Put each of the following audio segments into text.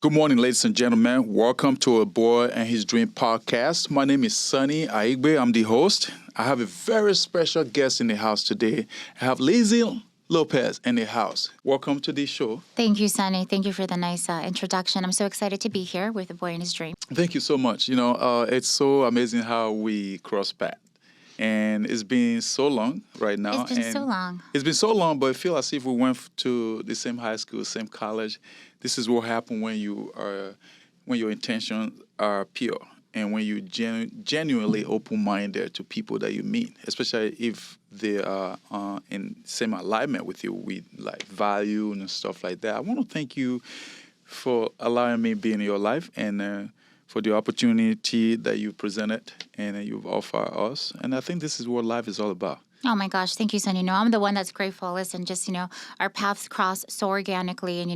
Good morning, ladies and gentlemen. Welcome to A Boy and His Dream podcast. My name is Sunny Aigbe. I'm the host. I have a very special guest in the house today. I have Lizzy Lopez in the house. Welcome to the show. Thank you, Sunny. Thank you for the nice introduction. I'm so excited to be here with A Boy and His Dream. Thank you so much. It's so amazing how we cross paths. And it's been so long right now. It's been so long. It's been so long, but I feel as if we went to the same high school, same college. This is what happens when your intentions are pure and when you genuinely open-minded to people that you meet, especially if they are in same alignment with you with like value and stuff like that. I want to thank you for allowing me be in your life and for the opportunity that you presented and you've offered us. And I think this is what life is all about. Oh my gosh, thank you, Sunny. I'm the one that's grateful. Listen, just our paths cross so organically, and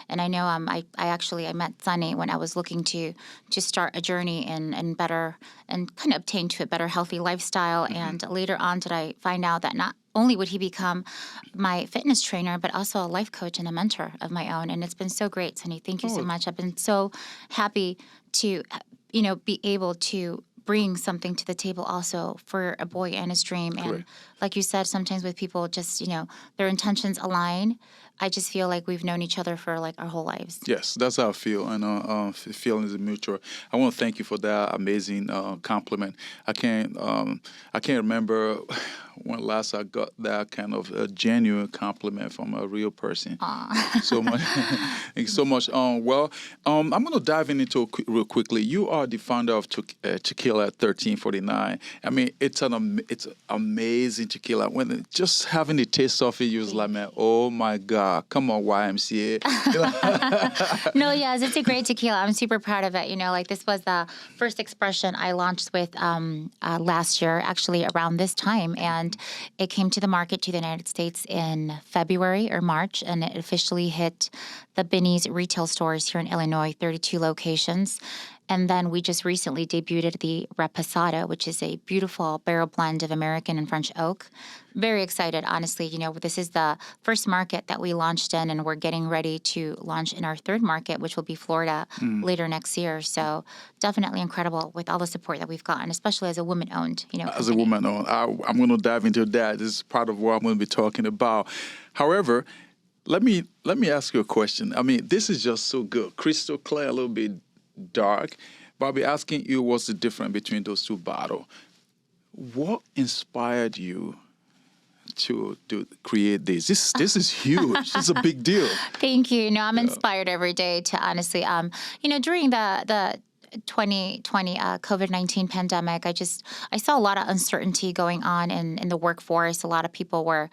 I know I met Sunny when I was looking to start a journey and better and kind of obtain to a better healthy lifestyle. Mm-hmm. And later on, did I find out that not only would he become my fitness trainer, but also a life coach and a mentor of my own. And it's been so great, Sunny. Thank you so much. I've been so happy to be able to bring something to the table also for a boy and his dream. Correct. And like you said, sometimes with people just, their intentions align. I just feel like we've known each other for like our whole lives. Yes, that's how I feel. And feeling is mutual. I want to thank you for that amazing compliment. I can't remember when last I got that kind of a genuine compliment from a real person. Aww. So much. Thank you so much. I'm going to dive into it real quickly. You are the founder of Tequila 1349. I mean, it's amazing tequila. When just having the taste of it, you was like, man, oh my God. Come on, YMCA. No, yes, it's a great tequila. I'm super proud of it. This was the first expression I launched with last year, actually around this time. And it came to the market to the United States in February or March, and it officially hit the Binny's retail stores here in Illinois, 32 locations. And then we just recently debuted the Reposado, which is a beautiful barrel blend of American and French oak. Very excited, honestly. This is the first market that we launched in, and we're getting ready to launch in our third market, which will be Florida later next year. So definitely incredible with all the support that we've gotten, especially as a woman-owned, As a woman-owned, I'm going to dive into that. This is part of what I'm going to be talking about. However, let me ask you a question. I mean, this is just so good, crystal clear, a little bit dark, but I'll be asking you what's the difference between those two bottles. What inspired you to create this? This is huge. This is a big deal. Thank you. I'm inspired every day to honestly, during the 2020 COVID-19 pandemic, I saw a lot of uncertainty going on in the workforce. A lot of people were,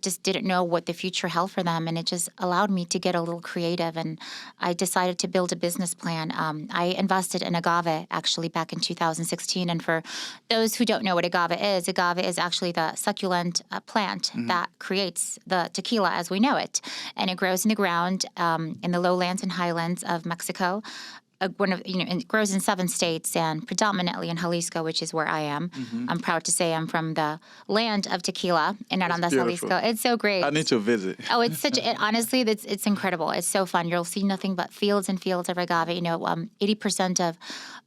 just didn't know what the future held for them. And it just allowed me to get a little creative. And I decided to build a business plan. I invested in agave actually back in 2016. And for those who don't know what agave is actually the succulent plant that creates the tequila as we know it. And it grows in the ground in the lowlands and highlands of Mexico. It grows in 7 states and predominantly in Jalisco, which is where I am. Mm-hmm. I'm proud to say I'm from the land of tequila in Arandas, Jalisco. It's so great. I need to visit. Oh, it's honestly, it's incredible. It's so fun. You'll see nothing but fields and fields of agave. 80%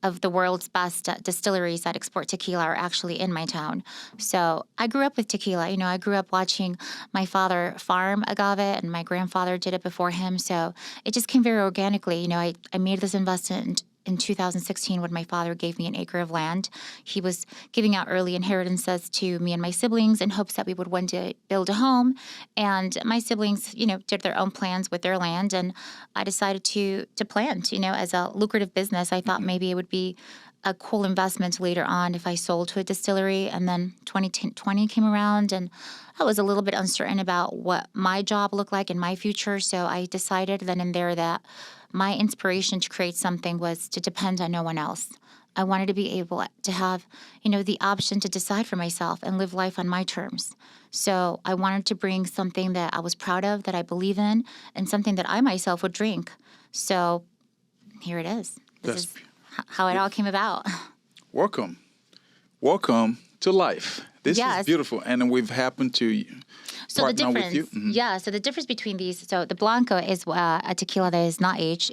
of the world's best distilleries that export tequila are actually in my town. So I grew up with tequila. I grew up watching my father farm agave, and my grandfather did it before him. So it just came very organically. I made this investment in 2016 when my father gave me an acre of land. He was giving out early inheritances to me and my siblings in hopes that we would one day build a home. And my siblings, did their own plans with their land. And I decided to plant, as a lucrative business. I thought maybe it would be a cool investment later on if I sold to a distillery. And then 2020 came around, and I was a little bit uncertain about what my job looked like in my future. So I decided then and there that my inspiration to create something was to depend on no one else. I wanted to be able to have, the option to decide for myself and live life on my terms. So I wanted to bring something that I was proud of, that I believe in, and something that I myself would drink. So here it is. This is how it all came about. Welcome to life. This is beautiful, and we've happened to So the partner with you? difference, yeah. So the difference between these, so the Blanco is a tequila that is not aged.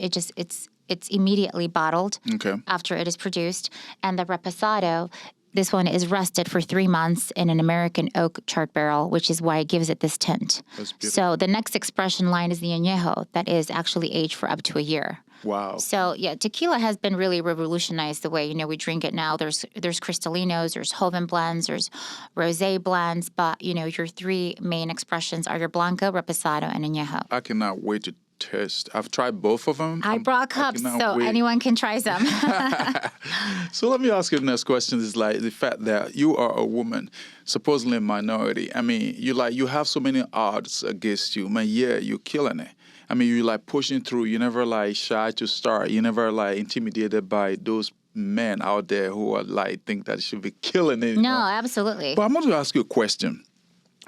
It's immediately bottled Okay. after it is produced, and the Reposado, this one is rested for 3 months in an American oak charred barrel, which is why it gives it this tint. That's beautiful. So the next expression line is the añejo, that is actually aged for up to a year. Wow. So yeah, tequila has been really revolutionized the way we drink it now. There's Cristalinos, there's Joven blends, there's rosé blends, but your three main expressions are your Blanco, Reposado, and Añejo. I cannot wait to test. I've tried both of them. I brought cups so wait. anyone can try some. So let me ask you the next question is like the fact that you are a woman, supposedly a minority. I mean, you have so many odds against you. Man, yeah, you're killing it. I mean, you pushing through. You never shy to start. You never intimidated by those men out there who are think that should be killing it. No, absolutely. But I'm going to ask you a question.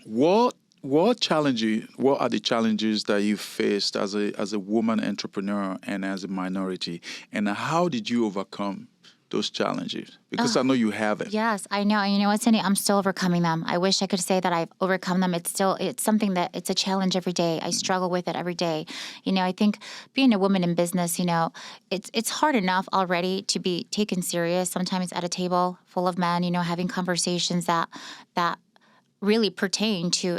What are the challenges that you faced as a woman entrepreneur and as a minority, and how did you overcome those challenges? Because I know you have it. Yes, I know. And you know what, Cindy? I'm still overcoming them. I wish I could say that I've overcome them. It's something that it's a challenge every day. I struggle with it every day. I think being a woman in business, it's hard enough already to be taken serious sometimes at a table full of men, having conversations that really pertain to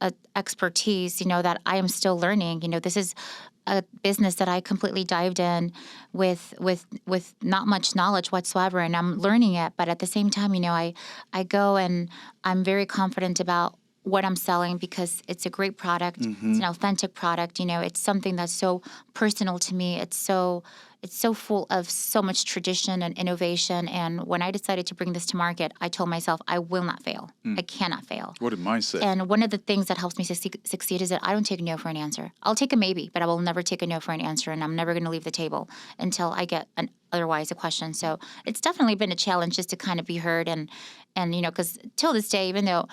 a expertise, that I am still learning. This is a business that I completely dived in with not much knowledge whatsoever, and I'm learning it. But at the same time, I go and I'm very confident about what I'm selling because it's a great product. Mm-hmm. It's an authentic product. It's something that's so personal to me. It's so full of so much tradition and innovation. And when I decided to bring this to market, I told myself, I will not fail. I cannot fail. What a mindset. And one of the things that helps me succeed is that I don't take no for an answer. I'll take a maybe, but I will never take a no for an answer. And I'm never going to leave the table until I get otherwise a question. So it's definitely been a challenge just to kind of be heard. And because till this day, even though,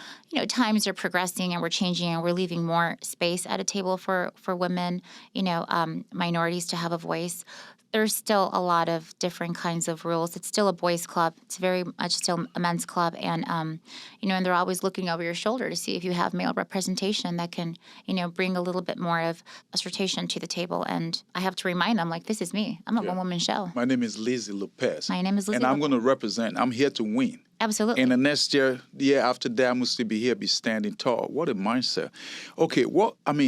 times are progressing and we're changing and we're leaving more space at a table for women, minorities to have a voice, there's still a lot of different kinds of rules. It's still a boys' club. It's very much still a men's club. And, and they're always looking over your shoulder to see if you have male representation that can, bring a little bit more of assertion to the table. And I have to remind them, this is me. I'm a one-woman show. My name is Lizzy Lopez. My name is Lizzy And I'm Lopez. going to represent. I'm here to win. Absolutely. And the next year, the year after that, I must still be here, be standing tall. What a mindset. Okay,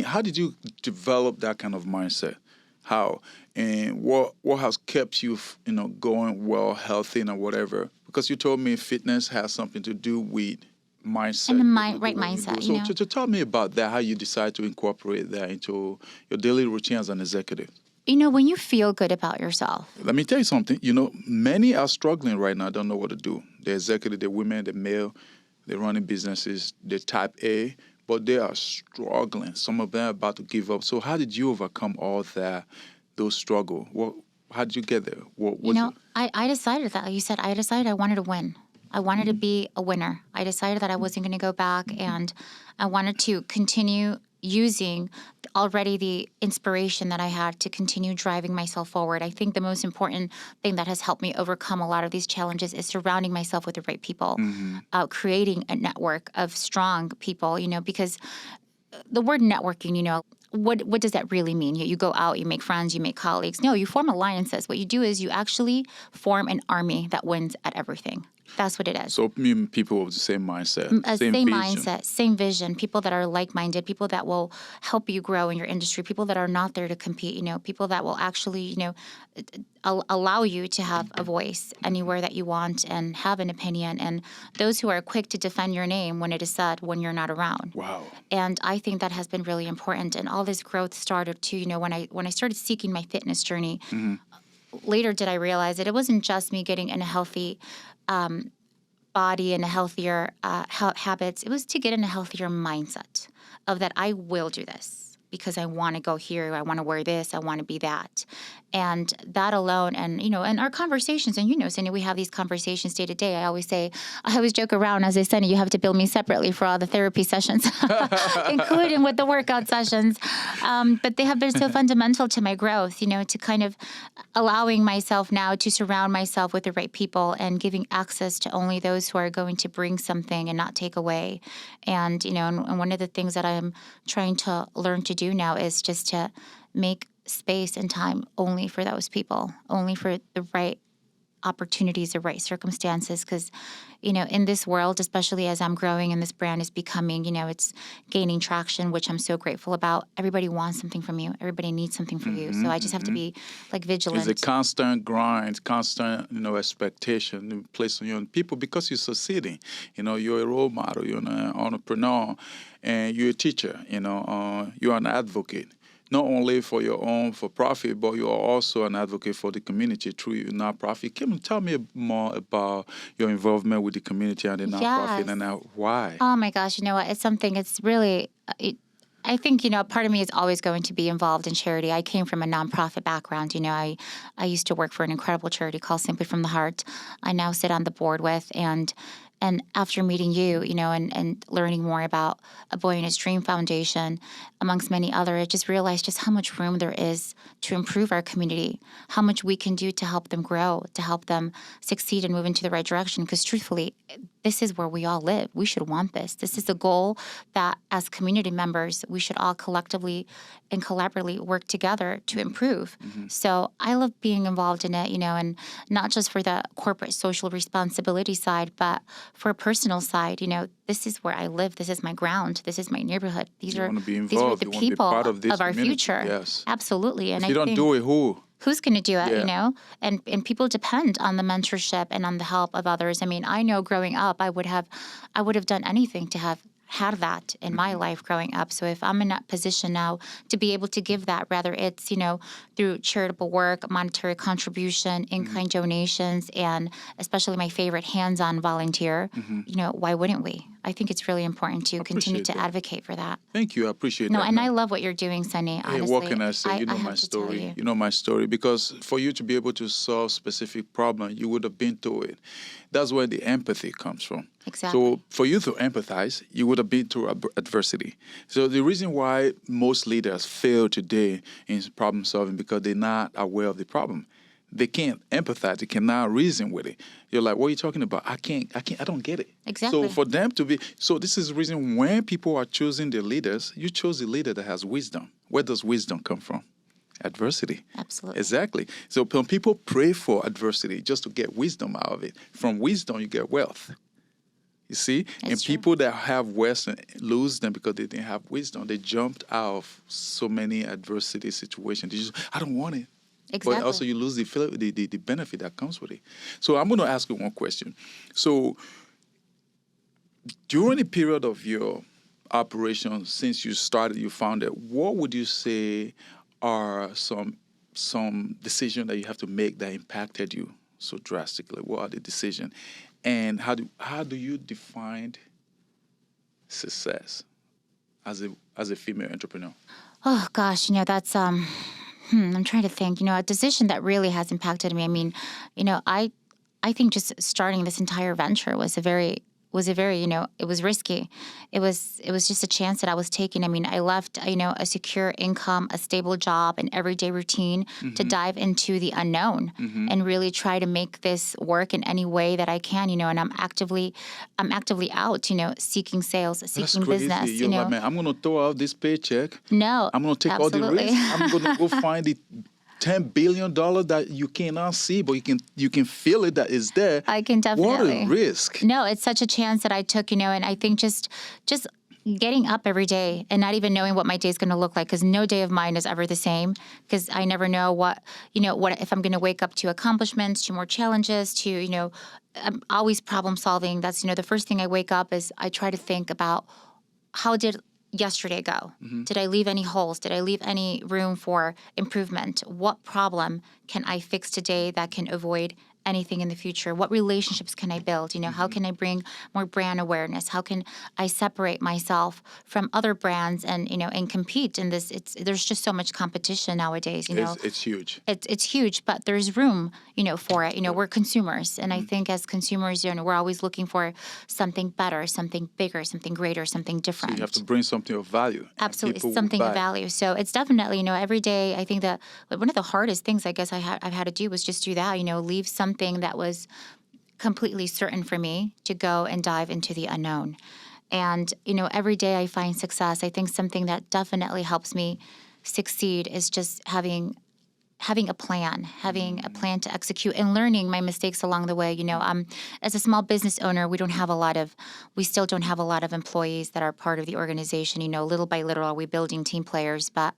how did you develop that kind of mindset? How? And what has kept you, going well, healthy, and whatever? Because you told me fitness has something to do with mindset. And the right mindset, So to tell me about that, how you decide to incorporate that into your daily routine as an executive. When you feel good about yourself. Let me tell you something. Many are struggling right now, don't know what to do. The executive, the women, the male, they're running businesses, they're type A, but they are struggling. Some of them are about to give up. So how did you overcome all that, those struggles? How did you get there? I decided that, like you said, I wanted to win. I wanted to be a winner. I decided that I wasn't going to go back, and I wanted to continue using already the inspiration that I had to continue driving myself forward. I think the most important thing that has helped me overcome a lot of these challenges is surrounding myself with the right people, creating a network of strong people, because the word networking, what does that really mean? You go out, you make friends, you make colleagues. No, you form alliances. What you do is you actually form an army that wins at everything. That's what it is. So people with the same mindset, same vision. mindset, same vision, people that are like-minded, people that will help you grow in your industry, people that are not there to compete, people that will actually, allow you to have a voice anywhere that you want and have an opinion, and those who are quick to defend your name when it is said when you're not around. Wow. And I think that has been really important. And all this growth started too, when I started seeking my fitness journey, later did I realize that it wasn't just me getting in a healthy body and a healthier habits. It was to get in a healthier mindset of that I will do this. because I want to go here, I want to wear this, I want to be that. And that alone, and, and our conversations, and, Cindy, we have these conversations day to day. I always joke around as I said, you have to bill me separately for all the therapy sessions, including with the workout sessions. But they have been so fundamental to my growth, to kind of allowing myself now to surround myself with the right people and giving access to only those who are going to bring something and not take away. And, and one of the things that I'm trying to learn to do now is just to make space and time only for those people, only for the right opportunities, the right circumstances. Because, in this world, especially as I'm growing and this brand is becoming, it's gaining traction, which I'm so grateful about. Everybody wants something from you. Everybody needs something from you. So I just have to be vigilant. It's a constant grind, constant, expectation placed on you and people because you're succeeding. You're a role model, you're an entrepreneur, and you're a teacher, you're an advocate. Not only for your own for profit, but you are also an advocate for the community through your nonprofit. Can you tell me more about your involvement with the community and the nonprofit and why? Oh my gosh, you know what? It's something. It's really. I think part of me is always going to be involved in charity. I came from a nonprofit background. I used to work for an incredible charity called Simply from the Heart. I now sit on the board with and after meeting you, and learning more about A Boy and His Dream Foundation, amongst many other, I just realized just how much room there is to improve our community, how much we can do to help them grow, to help them succeed and move into the right direction. Because truthfully, this is where we all live. We should want this. This is a goal that as community members, we should all collectively and collaboratively work together to improve. So I love being involved in it, and not just for the corporate social responsibility side, but for a personal side. This is where I live. This is my ground. This is my neighborhood. These are the people of our future. Yes. Absolutely. And if you don't do it, who? Who's going to do it, And people depend on the mentorship and on the help of others. I mean, I know growing up, I would have done anything to have had that in my life growing up. So if I'm in that position now to be able to give that, whether it's, through charitable work, monetary contribution, in-kind donations, and especially my favorite, hands-on volunteer, why wouldn't we? I think it's really important to continue to advocate for that. Thank you. I appreciate that. No, and I love what you're doing, Sunny, honestly. Hey, what can I say? My story. You know my story. Because for you to be able to solve specific problem, you would have been through it. That's where the empathy comes from. Exactly. So for you to empathize, you would have been through adversity. So the reason why most leaders fail today in problem solving because they're not aware of the problem. They can't empathize. They cannot reason with it. You're like, what are you talking about? I don't get it. Exactly. So for them to be, this is the reason when people are choosing their leaders, you chose a leader that has wisdom. Where does wisdom come from? Adversity. Absolutely. Exactly. So when people pray for adversity just to get wisdom out of it, from wisdom you get wealth. You see? It's true. People that have wealth lose them because they didn't have wisdom. They jumped out of so many adversity situations. They just, I don't want it. Exactly. But also you lose the benefit that comes with it. So I'm going to ask you one question. So during the period of your operation, since you started, you founded, what would you say are some decisions that you have to make that impacted you so drastically? What are the decisions? And how do you define success as a female entrepreneur? Oh gosh, that's I'm trying to think. A decision that really has impacted me. I mean, I think just starting this entire venture was a very, it was risky. It was just a chance that I was taking. I mean, I left, a secure income, a stable job, an everyday routine to dive into the unknown and really try to make this work in any way that I can, and I'm actively out, seeking sales, seeking business. You're like, man, I'm going to throw out this paycheck. No, I'm going to take absolutely. all the risks. I'm going to go find the $10 billion that you cannot see, but you can feel it that is there. I can definitely. What a risk. No, it's such a chance that I took, and I think just getting up every day and not even knowing what my day is going to look like, because no day of mine is ever the same, because I never know what if I'm going to wake up to accomplishments, to more challenges, to, I'm always problem solving. That's, the first thing I wake up is I try to think about how did yesterday go? Did I leave any holes? Did I leave any room for improvement? What problem can I fix today that can avoid anything in the future? What relationships can I build? How can I bring more brand awareness? How can I separate myself from other brands and compete in this? There's just so much competition nowadays. It's huge. It's huge, but there's room, for it. We're consumers, and I think as consumers, we're always looking for something better, something bigger, something greater, something different. So you have to bring something of value. Absolutely, something of value. So it's definitely, every day. I think that one of the hardest things I guess I've had to do was just do that. Leave something that was completely certain for me to go and dive into the unknown. And every day I find success. I think something that definitely helps me succeed is just having a plan, to execute, and learning my mistakes along the way. As a small business owner, we still don't have a lot of employees that are part of the organization. Little by little, are we building team players? But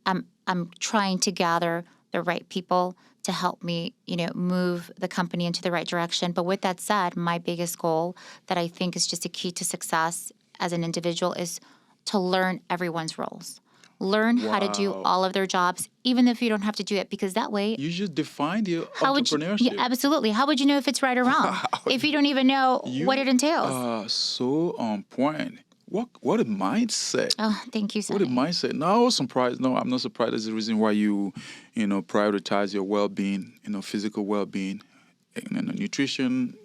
I'm trying to gather the right people to help me, move the company into the right direction. But with that said, my biggest goal that I think is just a key to success as an individual is to learn everyone's roles. Learn how to do all of their jobs, even if you don't have to do it, because that way... You just defined your entrepreneurship. Absolutely. How would you know if it's right or wrong if you don't even know what it entails? So on point. What a mindset. Oh, thank you, Sonny. What a mindset. No, I was surprised. No, I'm not surprised. That's the reason why you prioritize your well-being, physical well-being, nutrition,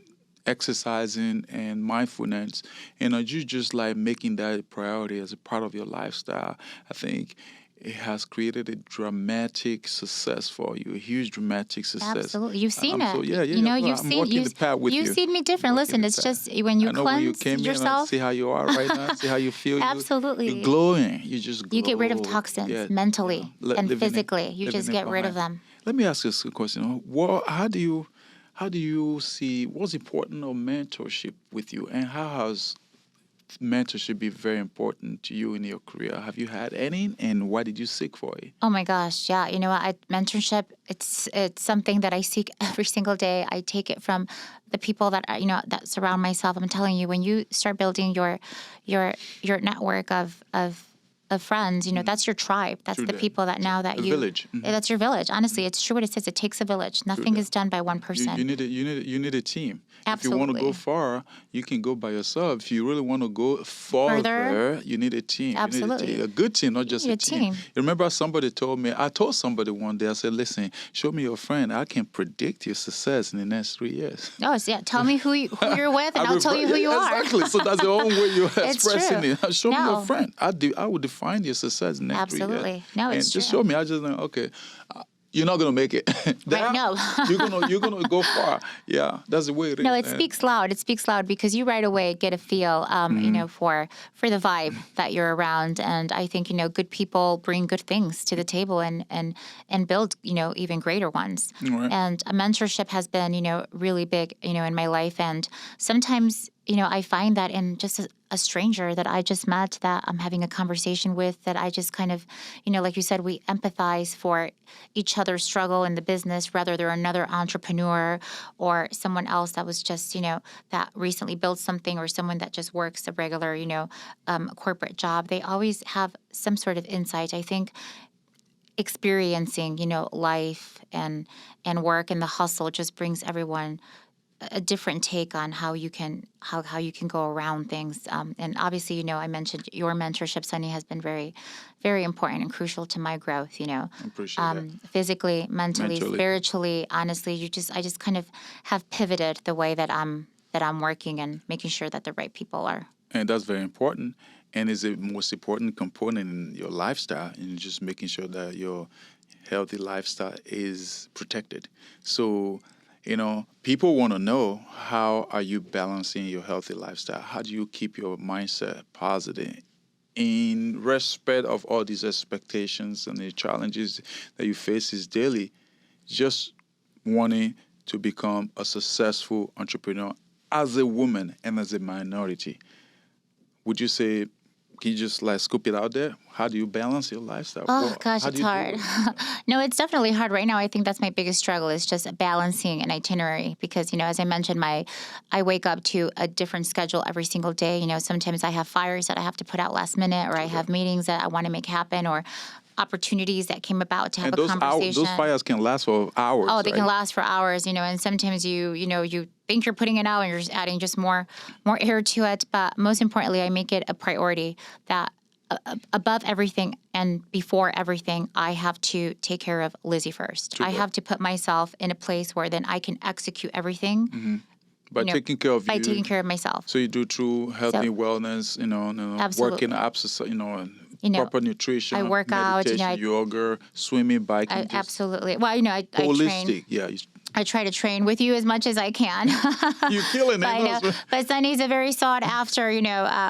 exercising, and mindfulness. You just like making that a priority as a part of your lifestyle. I think it has created a dramatic success for you, a huge dramatic success. Absolutely. You've seen it. So, yeah. You've seen me different. Listen, it's just when you cleanse yourself. See how you are right now. See how you feel. Absolutely. You're glowing. You just glow. You get rid of toxins mentally and physically. You just get rid of them. Let me ask you a question. How do you see what's important of mentorship with you, and how has mentorship be very important to you in your career? Have you had any, and why did you seek for it? Oh my gosh, yeah. Mentorship, it's something that I seek every single day. I take it from the people that that surround myself. I'm telling you, when you start building your network of friends, that's your tribe. That's the people that now that you village. Mm-hmm. That's your village. Honestly, it's true what it says. It takes a village. Nothing is done by one person. You need a team. Absolutely. If you want to go far, you can go by yourself. If you really want to go further, you need a team. Absolutely. You need a good team, not just a team. You remember somebody told me, I told somebody one day, I said, listen, show me your friend. I can predict your success in the next 3 years. Oh, so yeah. Tell me who you're with, and I'll tell you who you are. Exactly. So that's the only way you're expressing it. Show me your friend. I would define your success in the next 3 years. Absolutely. No, it's true. Just show me. I just think, okay. You're not gonna make it. Right, no. you're gonna go far. Yeah, that's the way it is. No, it speaks loud. It speaks loud because you right away get a feel, for the vibe that you're around, and I think good people bring good things to the table and build even greater ones. Right. And a mentorship has been really big in my life, and sometimes I find that in just a stranger that I just met, that I'm having a conversation with, that I just kind of, like you said, we empathize for each other's struggle in the business, whether they're another entrepreneur or someone else that was just, that recently built something, or someone that just works a regular, corporate job. They always have some sort of insight. I think experiencing, life and work and the hustle just brings everyone a different take on how you can go around things. And obviously, I mentioned your mentorship, Sonny, has been very, very important and crucial to my growth. I appreciate that. Physically, mentally, spiritually. Honestly, I just kind of have pivoted the way that I'm working and making sure that the right people are. And that's very important. And is the most important component in your lifestyle, and just making sure that your healthy lifestyle is protected. So, people want to know, how are you balancing your healthy lifestyle? How do you keep your mindset positive in respect of all these expectations and the challenges that you face is daily, just wanting to become a successful entrepreneur as a woman and as a minority? Would you say, can you just scoop it out there? How do you balance your lifestyle? Oh, gosh, it's hard. No, it's definitely hard right now. I think that's my biggest struggle, is just balancing an itinerary because, as I mentioned, I wake up to a different schedule every single day. Sometimes I have fires that I have to put out last minute, or I have meetings that I want to make happen, or opportunities that came about to have And a conversation. those fires can last for hours. Oh, they right? can last for hours, and sometimes you think you're putting it out and you're just adding just more air to it. But most importantly, I make it a priority that above everything and before everything, I have to take care of Lizzy first. Super. I have to put myself in a place where then I can execute everything. By taking care of by you. taking care of myself. So you do true healthy wellness, Absolutely. working exercise, proper nutrition, I work out, meditation, yoga, swimming, biking. Absolutely. Well, I train. Holistic, yeah. I try to train with you as much as I can. You're killing it. But Sunny's a very sought after,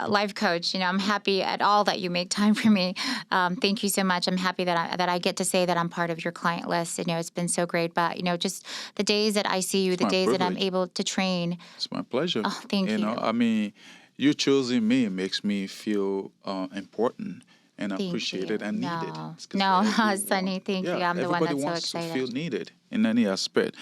life coach. I'm happy at all that you make time for me. Thank you so much. I'm happy that I get to say that I'm part of your client list. It's been so great. But just the days that I see you, the days that I'm able to train. It's my pleasure. Oh, thank you. I mean, you choosing me makes me feel important. And appreciated and needed. No, Sunny, thank you. I'm the one that's so excited. Everybody wants to feel needed in any aspect.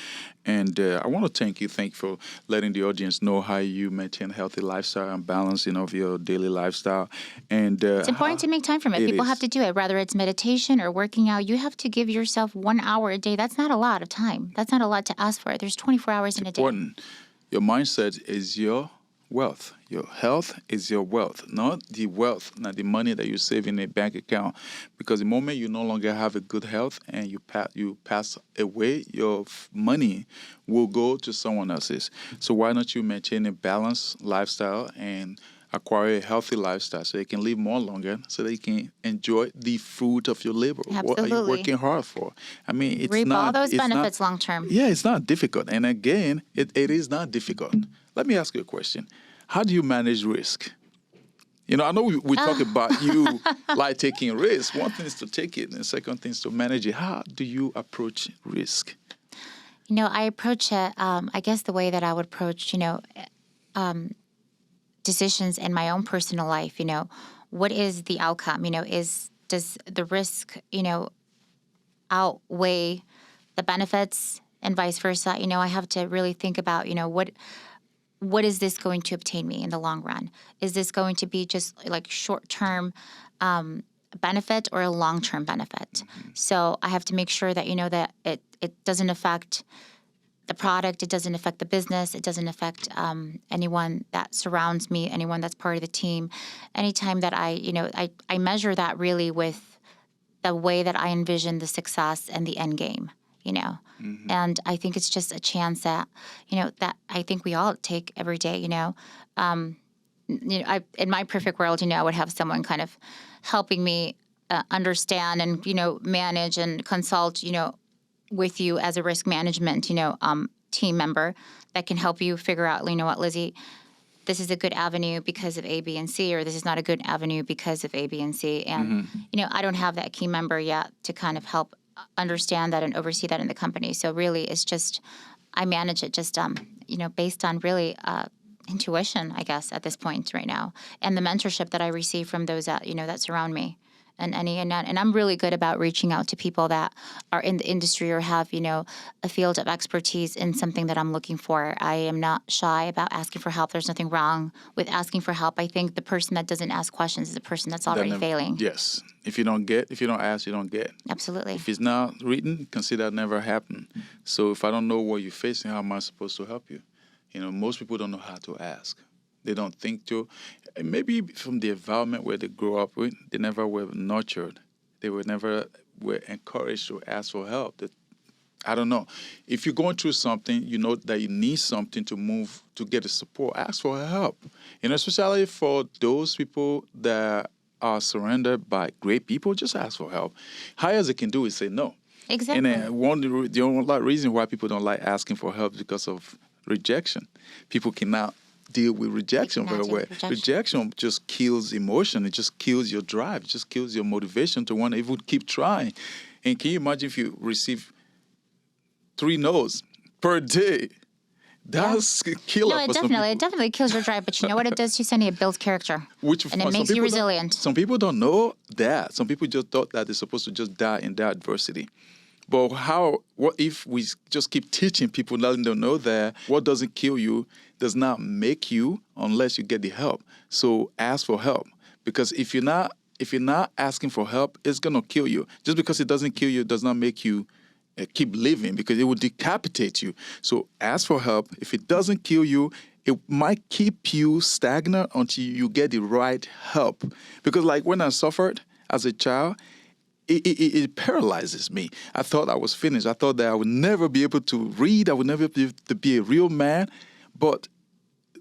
And I want to thank you for letting the audience know how you maintain a healthy lifestyle and balance, of your daily lifestyle. And it's important to make time for it. People have to do it, whether it's meditation or working out. You have to give yourself 1 hour a day. That's not a lot of time. That's not a lot to ask for. There's 24 hours in a day. Important. Your mindset is your wealth. Your health is your wealth, not the wealth, not the money that you save in a bank account. Because the moment you no longer have a good health and you pass away, your money will go to someone else's. So why not you maintain a balanced lifestyle and acquire a healthy lifestyle so you can live more longer, so that you can enjoy the fruit of your labor. Absolutely. What are you working hard for? I mean, it's reap not all those benefits long term. Yeah, it's not difficult. And again, it is not difficult. Let me ask you a question. How do you manage risk? I know we talk about you like taking risk. One thing is to take it, and the second thing is to manage it. How do you approach risk? I approach it, I guess the way that I would approach, decisions in my own personal life. What is the outcome? Does the risk, outweigh the benefits and vice versa? I have to really think about, what is this going to obtain me in the long run? Is this going to be just like short-term benefit or a long-term benefit? Mm-hmm. So I have to make sure that, that it doesn't affect the product, it doesn't affect the business, it doesn't affect anyone that surrounds me, anyone that's part of the team. Anytime that I measure that really with the way that I envision the success and the end game. Mm-hmm. And I think it's just a chance that, that I think we all take every day, in my perfect world, I would have someone kind of helping me understand and, manage and consult, with you as a risk management, team member that can help you figure out, what, Lizzy, this is a good avenue because of A, B, and C, or this is not a good avenue because of A, B, and C. And, I don't have that key member yet to kind of help understand that and oversee that in the company. So really, it's just I manage it just based on really intuition, I guess, at this point right now, and the mentorship that I receive from those that that surround me. And I'm really good about reaching out to people that are in the industry or have a field of expertise in something that I'm looking for. I am not shy about asking for help. There's nothing wrong with asking for help. I think the person that doesn't ask questions is the person that's already failing. Yes. If you don't ask, you don't get. Absolutely. If it's not written, consider it never happened. So if I don't know what you're facing, how am I supposed to help you? Most people don't know how to ask. They don't think to. Maybe from the environment where they grew up with, they never were nurtured. They were never encouraged to ask for help. I don't know. If you're going through something, you know that you need something to move, to get the support, ask for help. Especially for those people that are surrounded by great people, just ask for help. Highest they can do is say no. Exactly. And the only reason why people don't like asking for help is because of rejection. People cannot deal with rejection very well. Rejection just kills emotion. It just kills your drive. It just kills your motivation to want to even keep trying. And can you imagine if you receive 3 no's per day? That's a killer. No, it definitely kills your drive. But you know what it does to Sunny? It builds character. And it makes you resilient. Some people don't know that. Some people just thought that they're supposed to just die in their adversity. But what if we just keep teaching people, letting them know that what doesn't kill you does not make you unless you get the help. So ask for help. Because if you're not if you're not asking for help, it's going to kill you. Just because it doesn't kill you does not make you keep living, because it will decapitate you. So ask for help. If it doesn't kill you, it might keep you stagnant until you get the right help. Because like when I suffered as a child, it paralyzes me. I thought I was finished. I thought that I would never be able to read. I would never be able to be a real man. But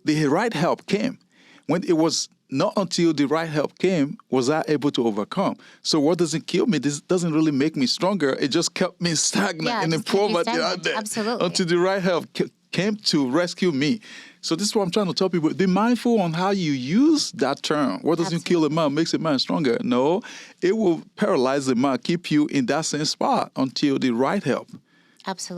the right help came. When it was not until the right help came was I able to overcome. So what doesn't kill me, this doesn't really make me stronger. It just kept me stagnant and in poverty out there. Absolutely. Until the right help came to rescue me. So this is what I'm trying to tell people. Be mindful on how you use that term. What doesn't kill a man makes a man stronger. No, it will paralyze the man, keep you in that same spot until the right help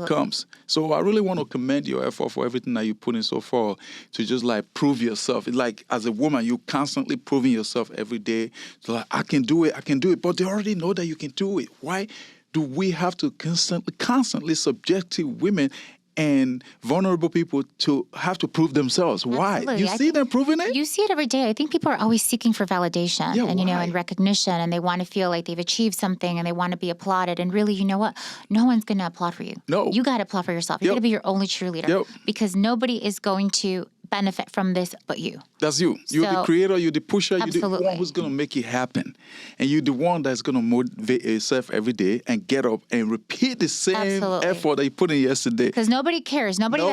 comes. So I really want to commend your effort for everything that you put in so far to just like prove yourself. It's like as a woman, you constantly proving yourself every day. So like, I can do it. But they already know that you can do it. Why do we have to constantly subject to women and vulnerable people to have to prove themselves? Why? Absolutely. You see them proving it? You see it every day. I think people are always seeking for validation and recognition, and they want to feel like they've achieved something and they want to be applauded. And really, you know what? No one's going to applaud for you. No. You got to applaud for yourself. You got to be your only cheerleader because nobody is going to benefit from this but you. That's you. You're the creator, you're the pusher, absolutely. You're the one who's going to make it happen. And you're the one that's going to motivate yourself every day and get up and repeat the same effort that you put in yesterday. Because nobody cares. Nobody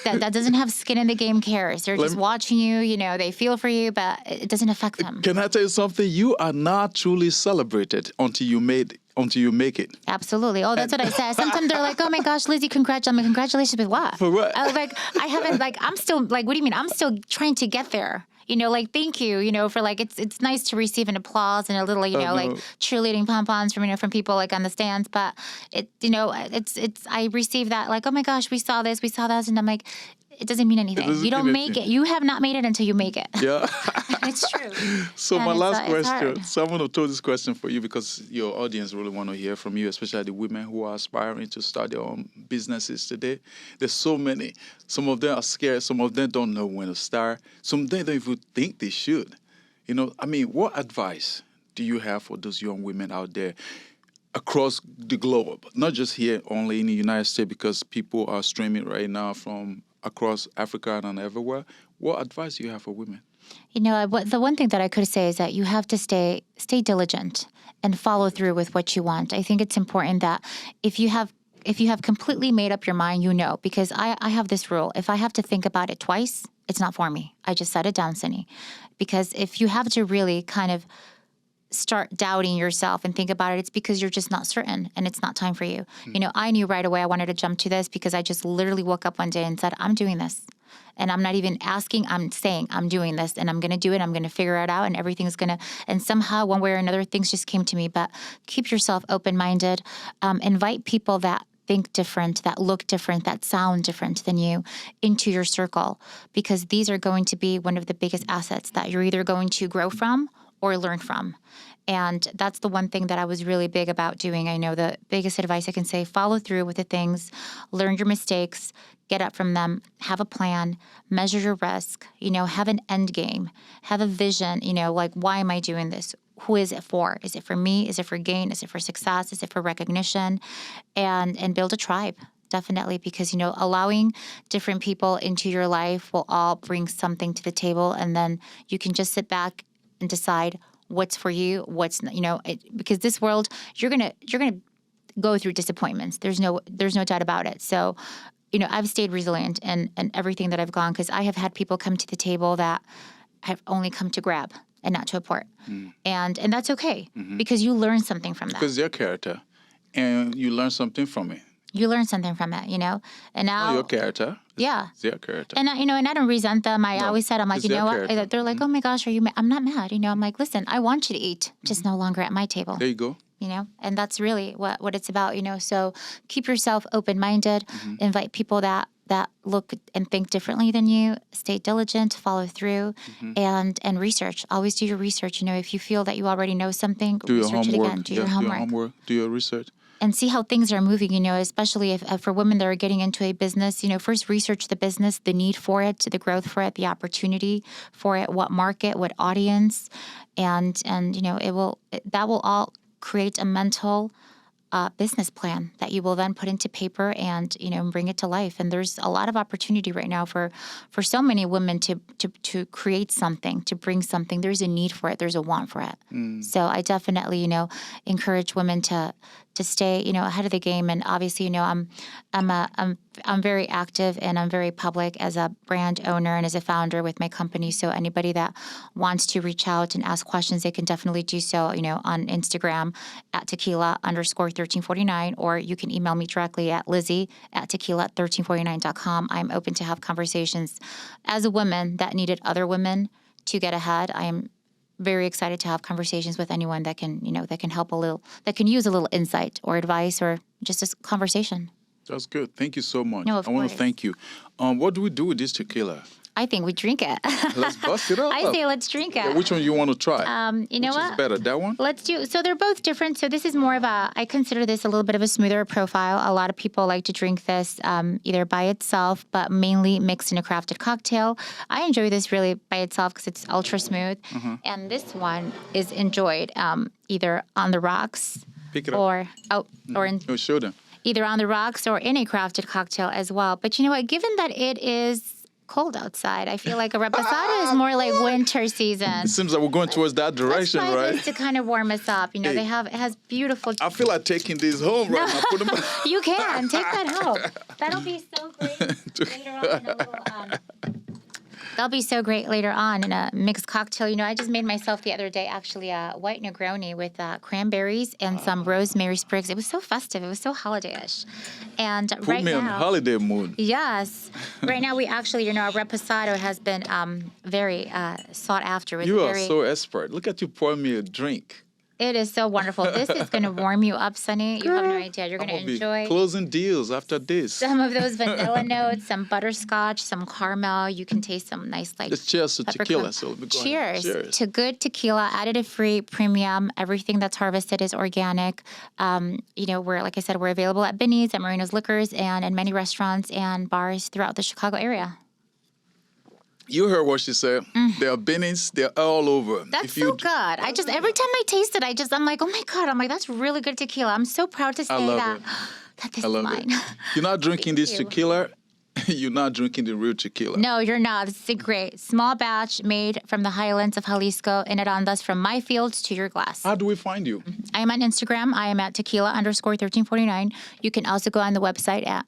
that doesn't have skin in the game cares. They're just watching you, they feel for you, but it doesn't affect them. Can I tell you something? You are not truly celebrated until you make it. Absolutely. Oh, that's what I said. Sometimes they're like, oh my gosh, Lizzy, congratulations with what? For what? I was like, I haven't, I'm still, what do you mean? I'm still trying to get there. Thank you, for it's nice to receive an applause and a little, cheerleading pom-poms from people on the stands. But I receive that oh my gosh, we saw this. And I'm like, it doesn't mean anything. You don't make it. You have not made it until you make it. Yeah. It's true. So my last question. So I'm going to throw this question for you because your audience really want to hear from you, especially the women who are aspiring to start their own businesses today. There's so many. Some of them are scared. Some of them don't know when to start. Some of them don't even think they should. What advice do you have for those young women out there across the globe? Not just here only in the United States, because people are streaming right now from across Africa and everywhere. What advice do you have for women? The one thing that I could say is that you have to stay diligent and follow through with what you want. I think it's important that if you have completely made up your mind, because I have this rule. If I have to think about it twice, it's not for me. I just set it down, Cindy. Because if you have to really kind of start doubting yourself and think about it, it's because you're just not certain and it's not time for you. I knew right away I wanted to jump to this because I just literally woke up one day and said, I'm doing this. And I'm not even asking, I'm saying I'm doing this and I'm going to do it. I'm going to figure it out and everything's going to, and somehow one way or another, things just came to me. But keep yourself open-minded. Invite people that think different, that look different, that sound different than you into your circle, because these are going to be one of the biggest assets that you're either going to grow from or learn from. And that's the one thing that I was really big about doing. I know the biggest advice I can say, follow through with the things, learn your mistakes, get up from them, have a plan, measure your risk, have an end game, have a vision, why am I doing this? Who is it for? Is it for me? Is it for gain? Is it for success? Is it for recognition? And build a tribe. Definitely, because, allowing different people into your life will all bring something to the table. And then you can just sit back and decide what's for you, what's not, because this world, you're gonna go through disappointments. There's no doubt about it. So, I've stayed resilient in everything that I've gone, because I have had people come to the table that have only come to grab and not to apport. And that's okay, because you learn something from that. Because their character, and you learn something from it. You learn something from it, And now your character. Yeah. It's their character. And I don't resent them. I always said, I'm like, what? They're like, oh my gosh, are you mad? I'm not mad. I'm like, listen, I want you to eat, just no longer at my table. There you go. And that's really what it's about, So keep yourself open-minded, invite people that look and think differently than you, stay diligent, follow through, and research. Always do your research. If you feel that you already know something, research it again. Do your homework. Do your research. and see how things are moving, especially if for women that are getting into a business, first research the business, the need for it, the growth for it, the opportunity for it, what market, what audience, and that will all create a mental business plan that you will then put into paper and bring it to life. And there's a lot of opportunity right now for so many women to create something, to bring something. There's a need for it. There's a want for it. So I definitely encourage women to stay ahead of the game. And obviously I'm very active and I'm very public as a brand owner and as a founder with my company. So anybody that wants to reach out and ask questions, they can definitely do so on Instagram at tequila_1349, or you can email me directly at Lizzy@tequila1349.com. I'm open to have conversations as a woman that needed other women to get ahead. I'm very excited to have conversations with anyone that can help a little, that can use a little insight or advice or just a conversation. That's good. Thank you so much. No, of I want course. to thank you. What do we do with this tequila? I think we drink it. Let's bust it up. I say let's drink it. Yeah, which one you want to try? You know Which what? is better, that one? Let's do. So they're both different. So this is more of I consider this a little bit of a smoother profile. A lot of people like to drink this either by itself, but mainly mixed in a crafted cocktail. I enjoy this really by itself because it's ultra smooth. And this one is enjoyed either on the rocks Pick it up. or in Oh, show them. either on the rocks or in a crafted cocktail as well. But you know what? Given that it is cold outside, I feel like a reposado is more like winter season. It seems like we're going towards that Let's direction, try right? this to kind of warm us up. Hey. It has beautiful. I feel like taking this home right now. Put them You can take that home. That'll be so great later on. In a little, that'll be so great later on in a mixed cocktail. I just made myself the other day actually a white Negroni with cranberries and some rosemary sprigs. It was so festive. It was so holiday-ish. And Put right me now, on holiday mood. yes. Right now, we actually, our reposado has been very sought after. With You are very, so expert. Look at you pour me a drink. It is so wonderful. This is going to warm you up, Sonny. You have no idea. You're going I'm to gonna be enjoy closing deals after this. some of those vanilla notes, some butterscotch, some caramel. You can taste some nice Let's cheers to peppercorn. tequila. So let me go ahead. Cheers to good tequila, additive-free, premium. Everything that's harvested is organic. We're, like I said, we're available at Binny's, at Marina's Liquors, and in many restaurants and bars throughout the Chicago area. You heard what she said. There are Benny's. They're all over. That's so good. Every time I taste it, I'm like, oh my God. I'm like, that's really good tequila. I'm so proud to say that this is mine. You're not drinking this you. tequila. You're not drinking the real tequila. No, you're not. This is a great small batch made from the highlands of Jalisco in Arandas, from my fields to your glass. How do we find you? I am on Instagram. I am at tequila_1349. You can also go on the website at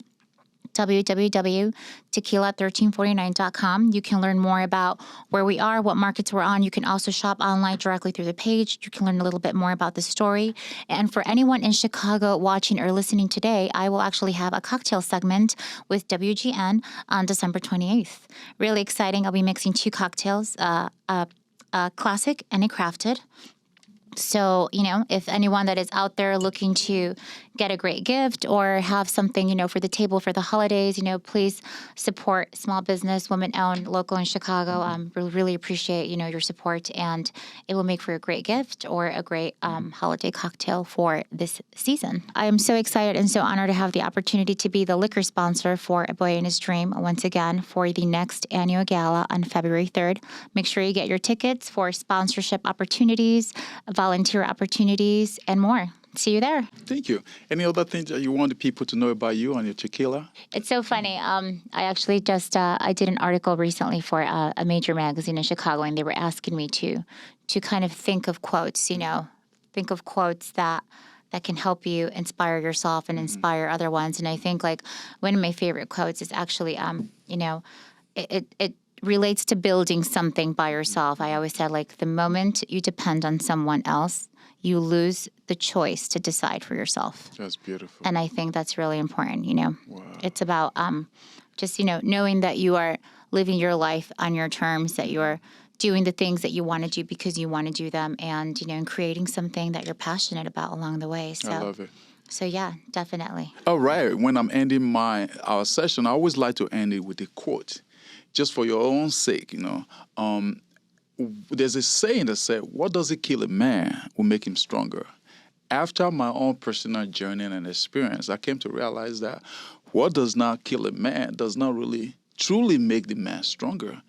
www.tequila1349.com. You can learn more about where we are, what markets we're on. You can also shop online directly through the page. You can learn a little bit more about the story. And for anyone in Chicago watching or listening today, I will actually have a cocktail segment with WGN on December 28th. Really exciting. I'll be mixing two cocktails, a classic and a crafted. So, if anyone that is out there looking to get a great gift or have something, for the table for the holidays, please support small business, women-owned, local in Chicago. We really appreciate, your support, and it will make for a great gift or a great holiday cocktail for this season. I am so excited and so honored to have the opportunity to be the liquor sponsor for A Boy and His Dream once again for the next annual gala on February 3rd. Make sure you get your tickets for sponsorship opportunities, volunteer opportunities, and more. See you there. Thank you. Any other things that you want the people to know about you and your tequila? It's so funny. I actually just I did an article recently for a major magazine in Chicago, and they were asking me to kind of think of quotes. Think of quotes that can help you inspire yourself and inspire other ones. And I think like one of my favorite quotes is actually it relates to building something by yourself. I always said, like, the moment you depend on someone else, you lose the choice to decide for yourself. That's beautiful. And I think that's really important, Wow. It's about just, knowing that you are living your life on your terms, that you're doing the things that you want to do because you want to do them, and, and creating something that you're passionate about along the way. So, I love it. So, yeah, definitely. All right. When I'm ending our session, I always like to end it with a quote, just for your own sake, There's a saying that said, what doesn't kill a man will make him stronger. after my own personal journey and experience, I came to realize that what does not kill a man does not really truly make the man stronger.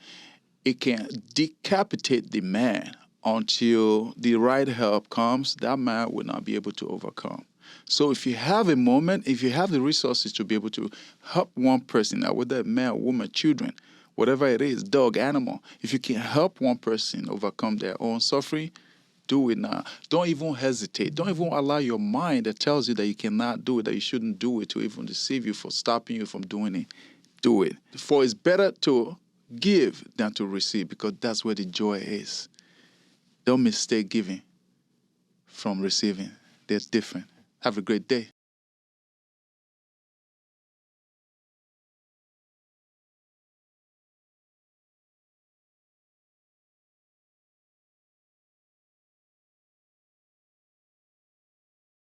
It can decapitate the man until the right help comes. That man will not be able to overcome. So if you have a moment, if you have the resources to be able to help one person, now whether a man, woman, children, whatever it is, dog, animal, if you can help one person overcome their own suffering, do it now. Don't even hesitate. Don't even allow your mind that tells you that you cannot do it, that you shouldn't do it, to even deceive you, for stopping you from doing it. Do it. For it's better to give than to receive, because that's where the joy is. Don't mistake giving from receiving. That's different. Have a great day.